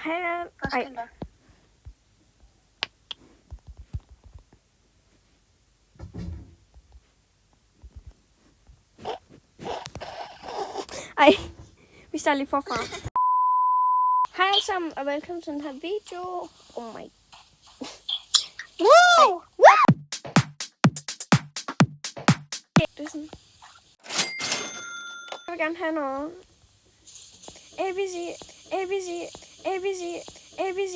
Han... Ej. Ej, vi starter lige forfra. Hej alle sammen, og velkommen til den her video. Oh my... Woo! Det er sådan... Jeg vil gerne have noget... ABC, ABC, ABC, ABC.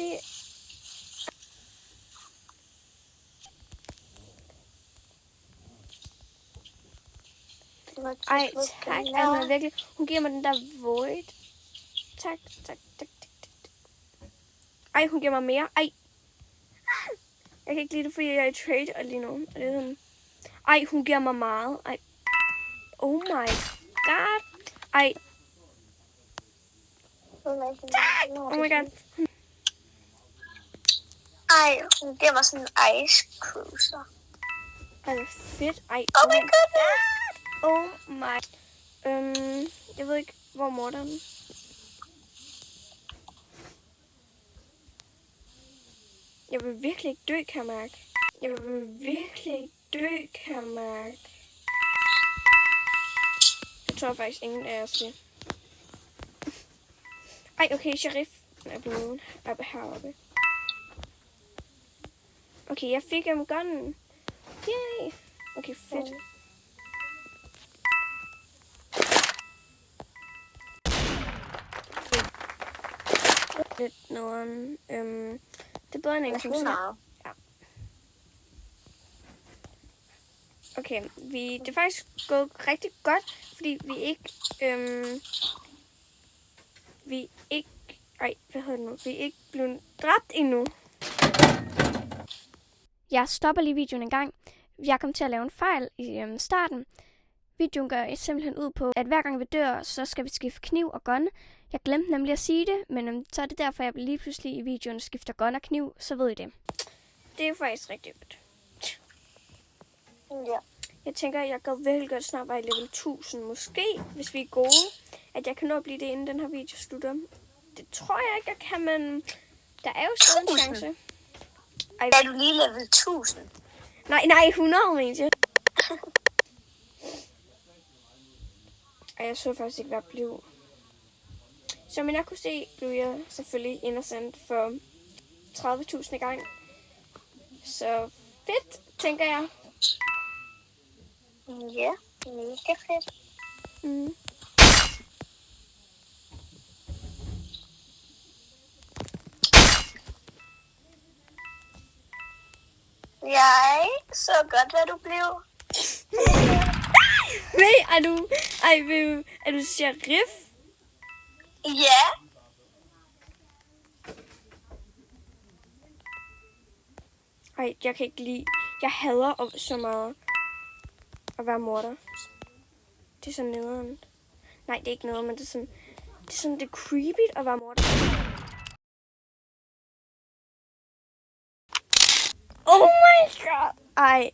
Ej, tak, Anna, virkelig. Hun giver mig den der void. Tak, tak, tak, tak, tak. Ej, hun giver mig mere. Ej. Jeg kan ikke lide det, fordi jeg er i trade og lige nu. Og det er sådan... Ej, hun giver mig meget. Ej. Oh my god. Ej. Oh my god. Ej, hun giver mig sådan en ice cruiser. Ej, det er fedt. Ej. Oh my god. Oh my. Jeg ved ikke, hvor morderen. Jeg vil virkelig ikke dø, kan jeg mærke. Jeg vil virkelig ikke dø, kan jeg mærke. Jeg tror faktisk ingen af os vil. Ej, okay, sheriff er blevet oppe heroppe. Okay, jeg fik gunnen. Yay! Okay, fedt. Lidt noget. Det er bedre end ingenting. Ja. Okay, det er faktisk gået rigtig godt, fordi vi er ikke blevet dræbt endnu. Jeg stopper lige videoen en gang. Jeg kom til at lave en fejl i starten. Videoen går simpelthen ud på, at hver gang vi dør, så skal vi skifte kniv og gun. Jeg glemte nemlig at sige det, men så er det derfor, jeg lige pludselig i videoen skifter gun og kniv, så ved I det. Det er faktisk rigtig godt. Ja. Jeg tænker, at jeg går virkelig godt snart bare i level 1000. Måske, hvis vi er gode, at jeg kan nå at blive det, inden den her video slutter. Det tror jeg ikke, jeg kan, men der er jo stadig en chance. Ej. Er du lige level 1000? Nej, 100, mener jeg. Ej, jeg så faktisk ikke, hvad jeg blev. Som jeg kunne se, blev jeg selvfølgelig innocent for 30.000 gang. Så fedt, tænker jeg. Ja, mega fedt. Mm. Jeg så godt, hvad du blev. Er du sheriff? Ja. Ej, jeg kan ikke lide... Jeg hader så meget at være morder. Det er sådan nederen. Nej, det er ikke noget, men det er sådan, det er creepy at være morder. Oh my god! Ej.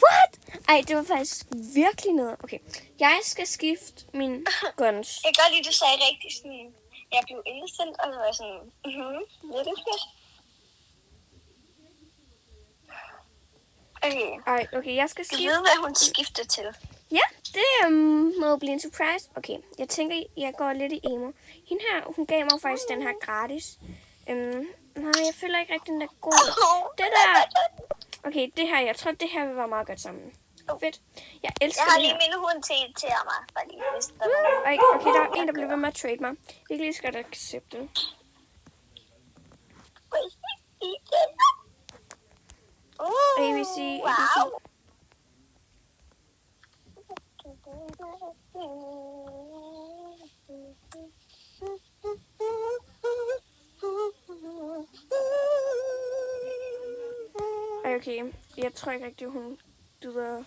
What? Ej, det var faktisk virkelig noget. Okay, jeg skal skifte min guns. Jeg kan godt lide, du sagde rigtig sådan, jeg blev innocent, og så var jeg sådan, det er fedt. Okay. Ej, okay, jeg skal skifte. Jeg ved, hvad hun skifter til. Ja, det må blive en surprise. Okay, jeg tænker, jeg går lidt i emo. Hende her, hun gav mig faktisk den her gratis. Nej, jeg føler ikke rigtig, den er god. Det der... Okay, det her, jeg tror, det her vil være meget godt sammen. Fedt. Jeg elsker Jeg har det lige her. min hund til mig. Bare lige, hvis der var Ej, okay, der er en, der bliver ved med at trade mig. Jeg kan lige så godt accepte det. ABC, ABC. Ej, okay. Jeg tror ikke rigtig, hun gider.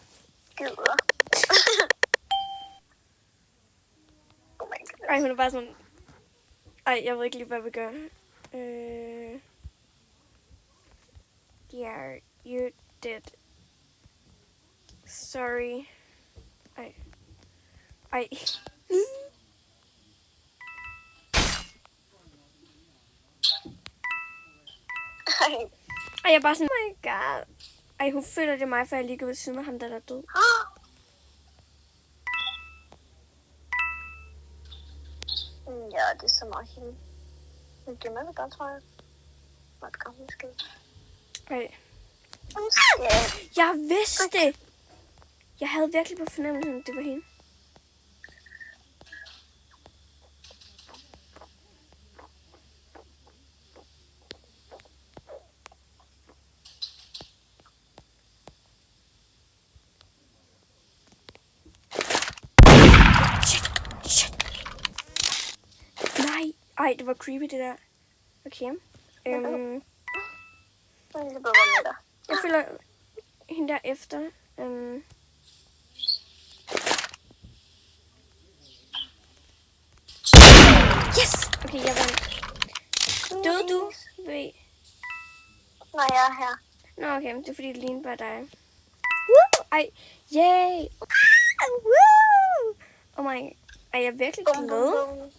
Oh my god. Ej, hun er bare sådan... Ej, jeg ved ikke lige, hvad vi gør. Yeah, you did. Sorry. Ej. Og jeg er bare sådan, oh my god. Ej, hun føler det er mig, for jeg ligger ved siden af ham, der er død. Ja, det er så meget hende. Men det må vi godt, tror jeg. Hvad gør hun måske? Ej. Ja. Jeg vidste det. Jeg havde virkelig på fornemmelsen, at det var hende. Shit. Nej. Ej, det var creepy, det der. Okay. Jeg følger hende der efter. Yes! Okay, jeg vandt. Døde du? Ved. Nej, jeg er her. Nå, okay. Det er fordi, det lignede bare dig. Woo! Ej. Yay! Woo! Oh my. Ej, jeg er virkelig Bum, bum, glad. bum.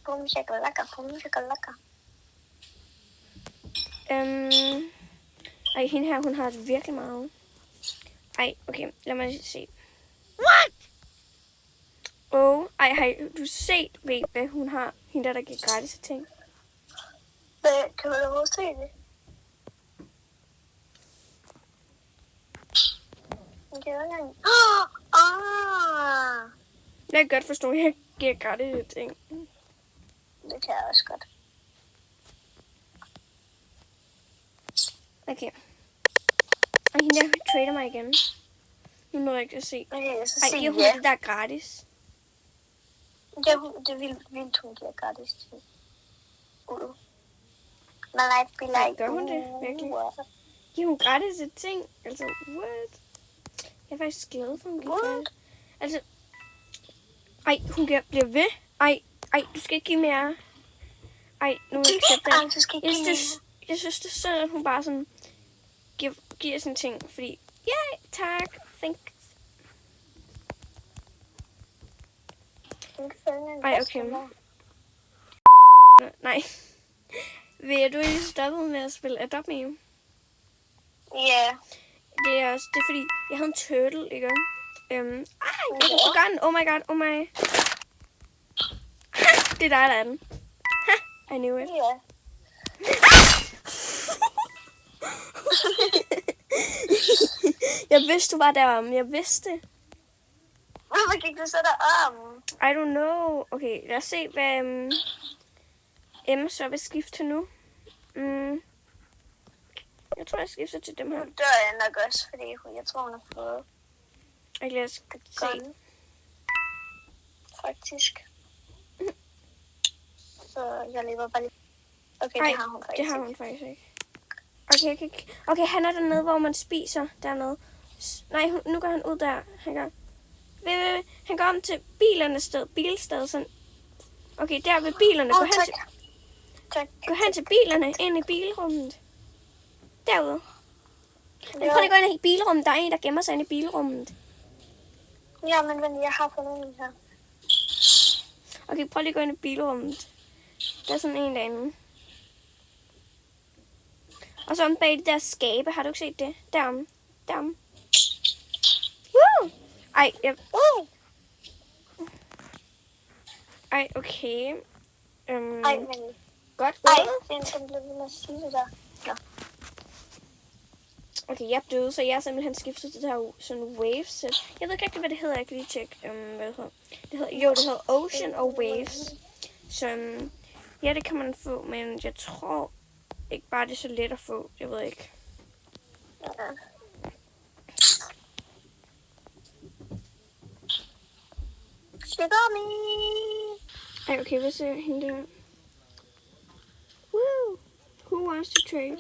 Bum, shakalaka, bum, shakalaka. Ej, hende her, hun har det virkelig meget. Ej, okay. Lad mig se. What? Ej, har du set, hvad hun har? Hende der giver gratis ting. Hvad, kan du lade se det? Det er jo Jeg kan godt forstå, at jeg giver gratis ting. det kan jeg også godt. Okay. Og hende der trader mig igen. Nu når jeg ikke at se. Okay, så Ej, sig giver hun ja. det der gratis? Ja, det vil hun give gratis til. Man like be like. Gør hun det virkelig? Giver hun gratis et ting? Altså, what? Jeg er faktisk glad for, hun giver gratis. Altså, ej, hun bliver ved. Ej, du skal ikke give mere. Ej, nu er jeg accepter. Jeg synes, det er synd, at hun bare sådan giver sådan ting, fordi, ja, tak, thanks. Ej, okay. Nej. Vil du ikke stoppe med at spille Adopt Me? Ja. Det er fordi, jeg havde en turtle, ikke? Jeg forgot den. Oh my god, oh my. Ha, det er dig, der er den. Ha, I knew it. Ja. Jeg vidste, du var derom. Jeg vidste det. Hvorfor gik du så derom? I don't know. Okay, lad os se, hvad Emma så vil skifte til nu. Jeg tror, jeg skifter til dem her. Nu dør jeg nok også, fordi jeg tror, hun har fået Okay, lad os se. gun. Faktisk. Så jeg lever bare lidt. Okay, Ej, det har hun faktisk det har hun faktisk ikke. Okay, han er dernede, hvor man spiser dernede. Nej, nu går han ud der. Han går om til bilsted, sådan. Okay, der ved bilerne. Gå hen til bilerne, ind i bilrummet. Derude. Men prøv lige at gå ind i bilrummet. Der er en, der gemmer sig ind i bilrummet. Ja, men jeg har fundet en her. Okay, prøv lige at gå ind i bilrummet. Der er sådan en derinde. Og så om bag det der skabe. Har du ikke set det? Derom. Woo! Ej, Ej, okay. Ej, men... Godt Ej, gået. den blev ved med at sige det der. Nå. Okay, jeg er døde, så jeg har simpelthen skiftet til det her sådan waveset. Jeg ved ikke rigtig, hvad det hedder. Jeg kan lige tjekke, hvad det hedder. Det hedder Ocean og Waves. Så ja, det kan man få, men jeg tror ikke bare, det er så let at få. Jeg ved ikke. Ja. Sugar me. Ej, okay, hvad ser hende der? Woo! Who wants to trade?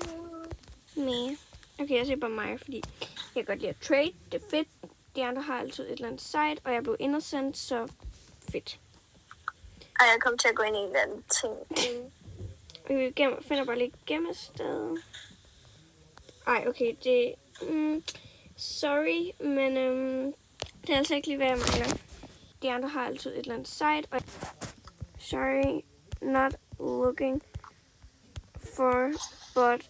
Me. Okay, jeg ser bare mig, fordi jeg kan godt lide at trade. Det er fedt. De andre har altid et eller andet site, og jeg blev innocent, så fedt. Ej, jeg kom til at gå ind i en eller anden ting. Jeg finder bare lige gemmested. Ej, okay, det... sorry, men det er altså ikke lige, hvad jeg mangler. De andre har altid et eller andet site, og... Sorry, not looking for, but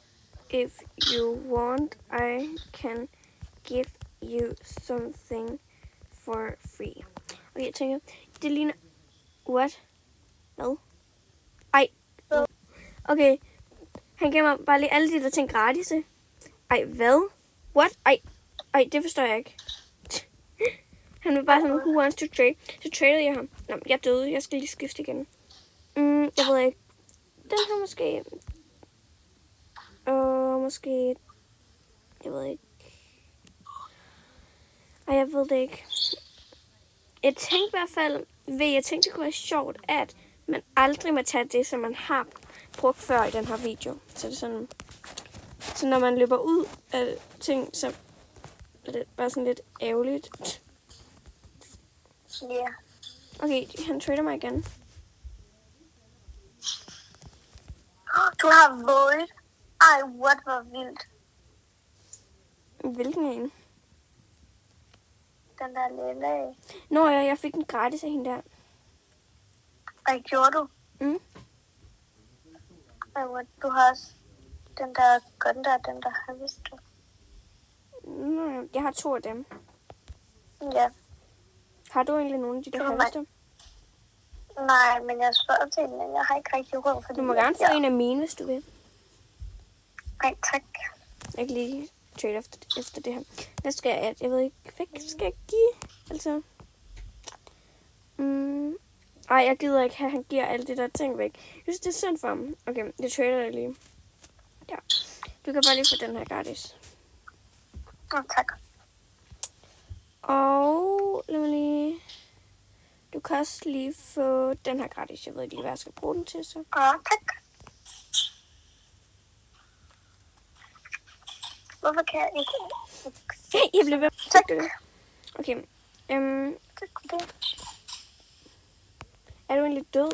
if you want, I can give you something for free. Okay, jeg tænker, det ligner... What? Hvad? Ej. Okay. Han gav mig bare lige alle de der ting gratis. Ej, hvad? What? Ej, det forstår jeg ikke. Han var bare sådan, who wants to trade? Så tradede jeg ham. Nå, jeg døde. Jeg skal lige skifte igen. Jeg ved ikke. Den her måske... måske... Jeg ved ikke. Ej, jeg ved det ikke. Jeg tænkte i hvert fald... Jeg tænkte, det kunne være sjovt, at man aldrig må tage det, som man har brugt før i den her video. Så det er sådan... Så når man løber ud af ting, så er det bare sådan lidt ærgerligt. Ja. Yeah. Okay, han trader mig igen. Du har Void. Ej, what var vildt. Hvilken en? Den der lille. Nå ja, jeg fik den gratis af hende der. Ej, gjorde du? Mm. Ej, what? Du har også den der gun der, den der har vist du. Nå, jeg har 2 af dem. Ja. Har du egentlig nogle af de der halvste? Nej, men jeg spørger til den, men jeg har ikke rigtig råd. Du må gerne få en af mine, hvis du vil. Ej, tak. Jeg kan lige trade efter det her. Hvad skal jeg? Jeg ved ikke, hvad skal jeg give? Altså... Ej, jeg gider ikke have, han giver alle de der ting væk. Jeg synes, det er synd for ham. Okay, jeg trader det lige. Ja. Du kan bare lige få den her gratis. Tak. Og lad mig lige... Du kan også lige få den her gratis. Jeg ved ikke lige, hvad jeg skal bruge den til, så. Tak. Hvorfor kan jeg ikke? Jeg bliver ved. Tak. Okay. Tak for det. Er du egentlig død?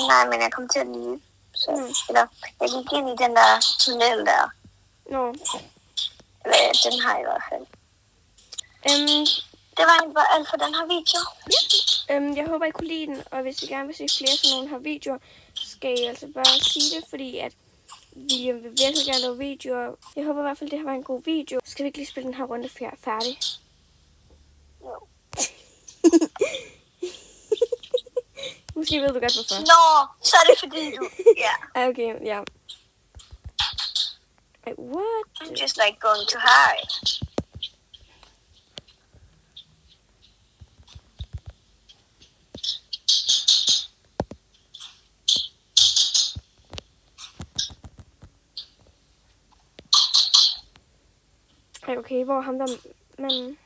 Nej, men jeg kom til at lide. Så, eller, jeg gik ind i den der tunnel der. Nå. Den har jeg i hvert fald. Det var egentlig bare alt for den her video. Jeg håber, I kunne lide den, og hvis I gerne vil se flere sådan nogle her videoer, skal I altså bare sige det, fordi at vi vil virkelig gerne lave videoer. Jeg håber i hvert fald, det her var en god video. Skal vi ikke lige spille den her runde færdig? Jo. Måske ved du godt, hvorfor. Nå, så er det fordi du... Ja. Okay, ja. What? I'm just like going to hide. Okay, hvor er ham der manden?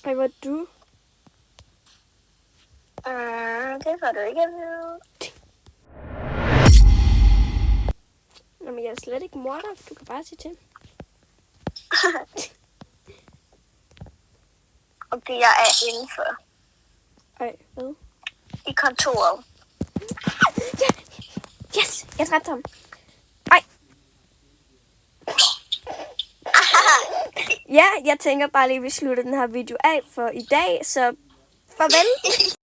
Ej, hvor er du? Det får du ikke at vide. Jamen, jeg er slet ikke morder. Du kan bare sige til. Okay, jeg er indenfor. Ej, hvad? I kontoret. Ja! Yes! Jeg dræbte ham. Ej! Ja, jeg tænker bare lige, at vi slutter den her video af for i dag, så farvel!